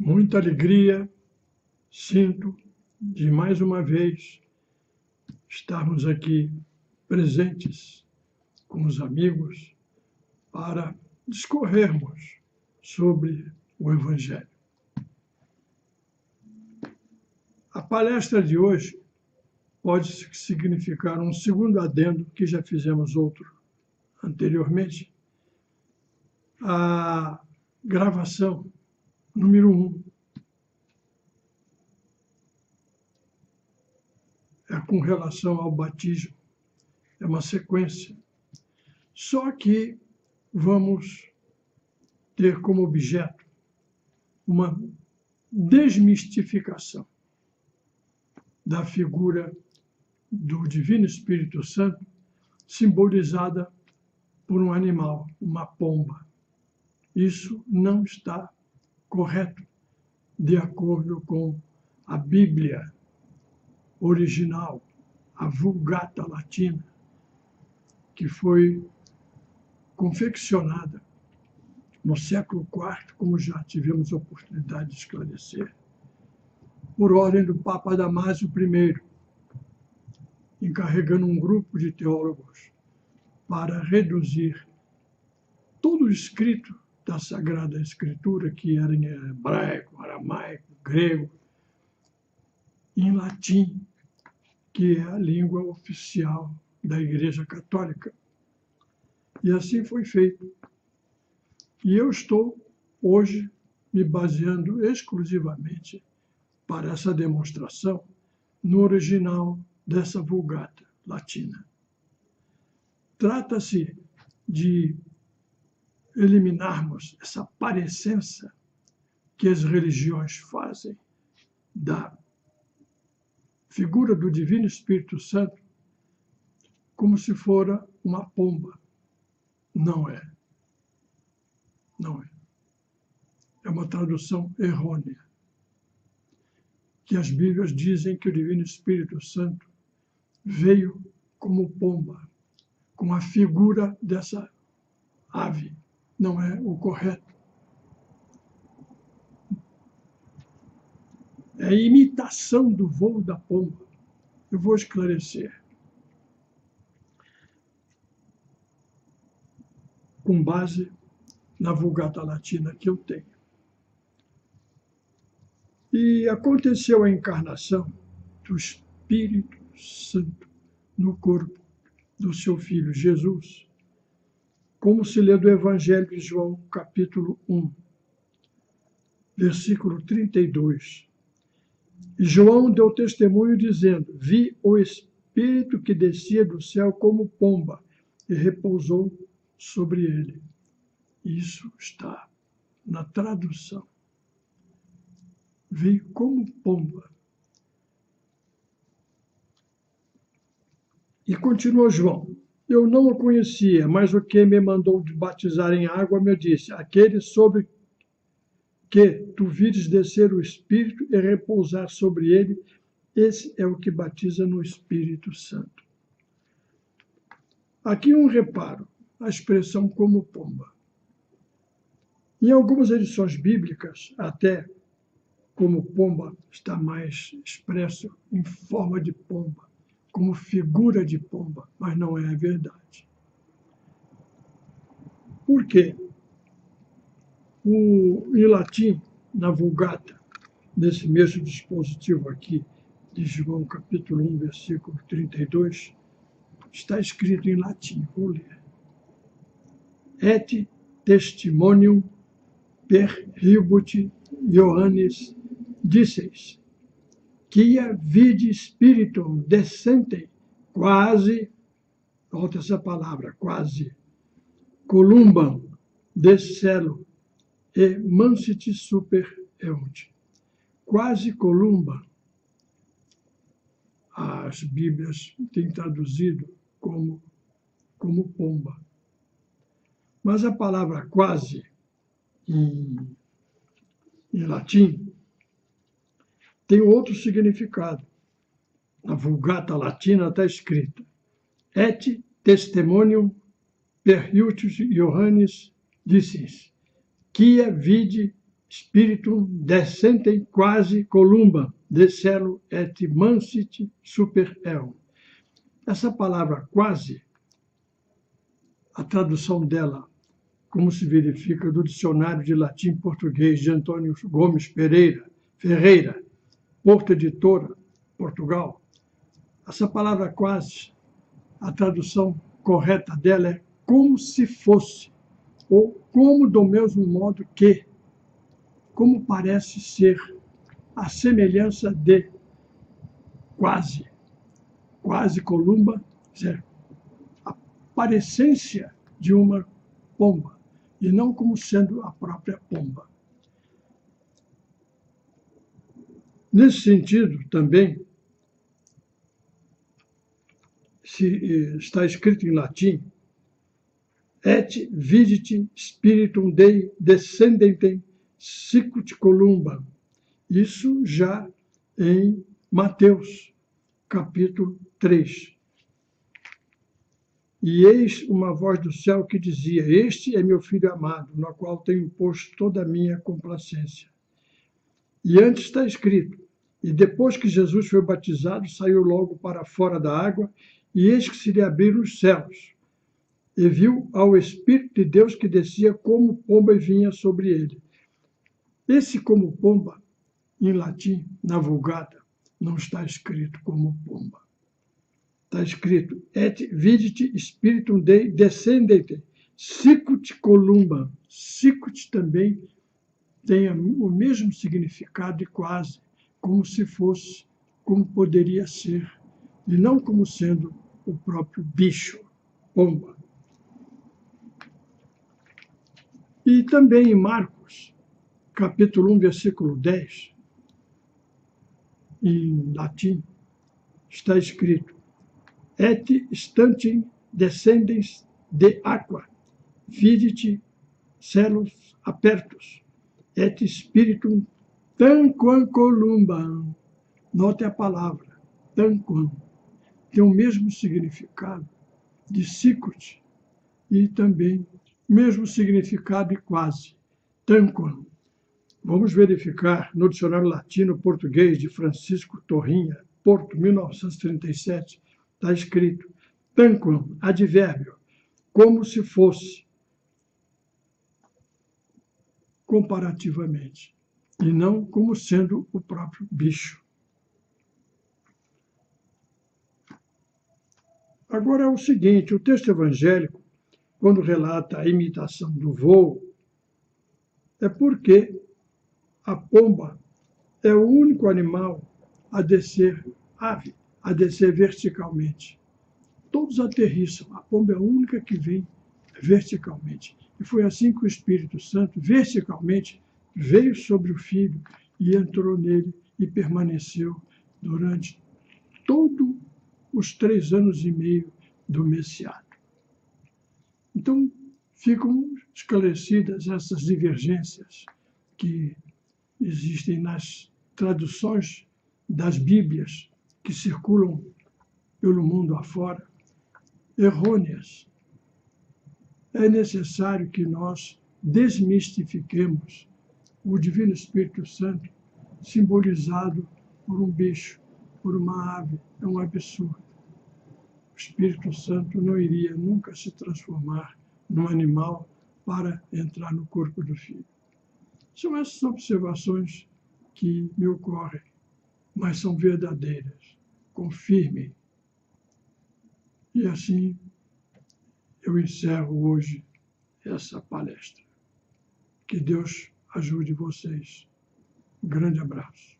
Muita alegria sinto de mais uma vez estarmos aqui presentes com os amigos para discorrermos sobre o Evangelho. A palestra de hoje pode significar um segundo adendo, que já fizemos outro anteriormente, a gravação número 1. É com relação ao batismo, é uma sequência. Só que vamos ter como objeto uma desmistificação da figura do Divino Espírito Santo, simbolizada por um animal, uma pomba. Isso não está correto, de acordo com a Bíblia original, a Vulgata Latina, que foi confeccionada no século IV, como já tivemos a oportunidade de esclarecer, por ordem do Papa Damásio I, encarregando um grupo de teólogos para reduzir todo o escrito da Sagrada Escritura, que era em hebraico, aramaico, grego, em latim, que é a língua oficial da Igreja Católica. E assim foi feito. E eu estou, hoje, me baseando exclusivamente para essa demonstração no original dessa Vulgata Latina. Trata-se de eliminarmos essa parecença que as religiões fazem da figura do Divino Espírito Santo como se fora uma pomba. Não é. Não é. É uma tradução errônea. Que as Bíblias dizem que o Divino Espírito Santo veio como pomba, com a figura dessa ave. Não é o correto. É a imitação do voo da pomba. Eu vou esclarecer. Com base na Vulgata Latina que eu tenho. E aconteceu a encarnação do Espírito Santo no corpo do seu Filho Jesus, como se lê do Evangelho de João, capítulo 1, versículo 32. E João deu testemunho dizendo: vi o Espírito que descia do céu como pomba e repousou sobre ele. Isso está na tradução. Veio como pomba. E continuou João: eu não o conhecia, mas o que me mandou batizar em água me disse: aquele sobre que tu vires descer o Espírito e repousar sobre ele, esse é o que batiza no Espírito Santo. Aqui um reparo, a expressão como pomba. Em algumas edições bíblicas, até como pomba está mais expresso em forma de pomba, como figura de pomba, mas não é a verdade. Por quê? Em latim, na Vulgata, nesse mesmo dispositivo aqui, de João capítulo 1, versículo 32, está escrito em latim, vou ler. Et testimonium per hibut Ioannis disseis, quia vidi spiritum descente quasi, volta essa palavra, quasi, columbam de cielo, e mancit super eunt. Quase columba, as Bíblias têm traduzido como pomba. Mas a palavra quase, em latim, tem outro significado. Na Vulgata Latina está escrita: et testimonium per Ioannis dissis, quia vidi spiritum descentem quasi columbam, de cielo et mansit super eum. Essa palavra quase, a tradução dela, como se verifica do dicionário de latim e português de Antônio Gomes Ferreira, Porto Editora, Portugal. Essa palavra quase, a tradução correta dela é como se fosse, ou como do mesmo modo que, como parece ser, a semelhança de, quase columba, a parecência de uma pomba, e não como sendo a própria pomba. Nesse sentido, também, está escrito em latim, et vidit spiritum Dei descendentem sicut columbam. Isso já em Mateus, capítulo 3. E eis uma voz do céu que dizia, este é meu filho amado, no qual tenho posto toda a minha complacência. E antes está escrito, e depois que Jesus foi batizado, saiu logo para fora da água, e eis que se lhe abriram os céus, e viu ao Espírito de Deus que descia como pomba e vinha sobre ele. Esse como pomba, em latim, na Vulgata, não está escrito como pomba. Está escrito, et vidit spiritum Dei descendente, sicut columbam. Sicut também tem o mesmo significado de quase, como se fosse, como poderia ser, e não como sendo o próprio bicho, pomba. E também em Marcos, capítulo 1, versículo 10, em latim, está escrito, et stantem descendens de aqua, vidit celos apertos, et spiritum tanquam columbam. Note a palavra, tanquam. Tem o mesmo significado de sicut e também mesmo significado de quase, tanquam. Vamos verificar no dicionário latino-português de Francisco Torrinha, Porto, 1937, está escrito, tanquam, advérbio, como se fosse, comparativamente, e não como sendo o próprio bicho. Agora é o seguinte, o texto evangélico, quando relata a imitação do voo, é porque a pomba é o único animal a descer, ave, a descer verticalmente. Todos aterrissam, a pomba é a única que vem verticalmente. E foi assim que o Espírito Santo, verticalmente, veio sobre o Filho e entrou nele e permaneceu durante todos os 3 anos e meio do Messiado. Então, ficam esclarecidas essas divergências que existem nas traduções das Bíblias que circulam pelo mundo afora, errôneas. É necessário que nós desmistifiquemos o Divino Espírito Santo simbolizado por um bicho, por uma ave. É um absurdo. O Espírito Santo não iria nunca se transformar num animal para entrar no corpo do Filho. São essas observações que me ocorrem, mas são verdadeiras. Confirmem. E assim eu encerro hoje essa palestra. Que Deus ajude vocês. Um grande abraço.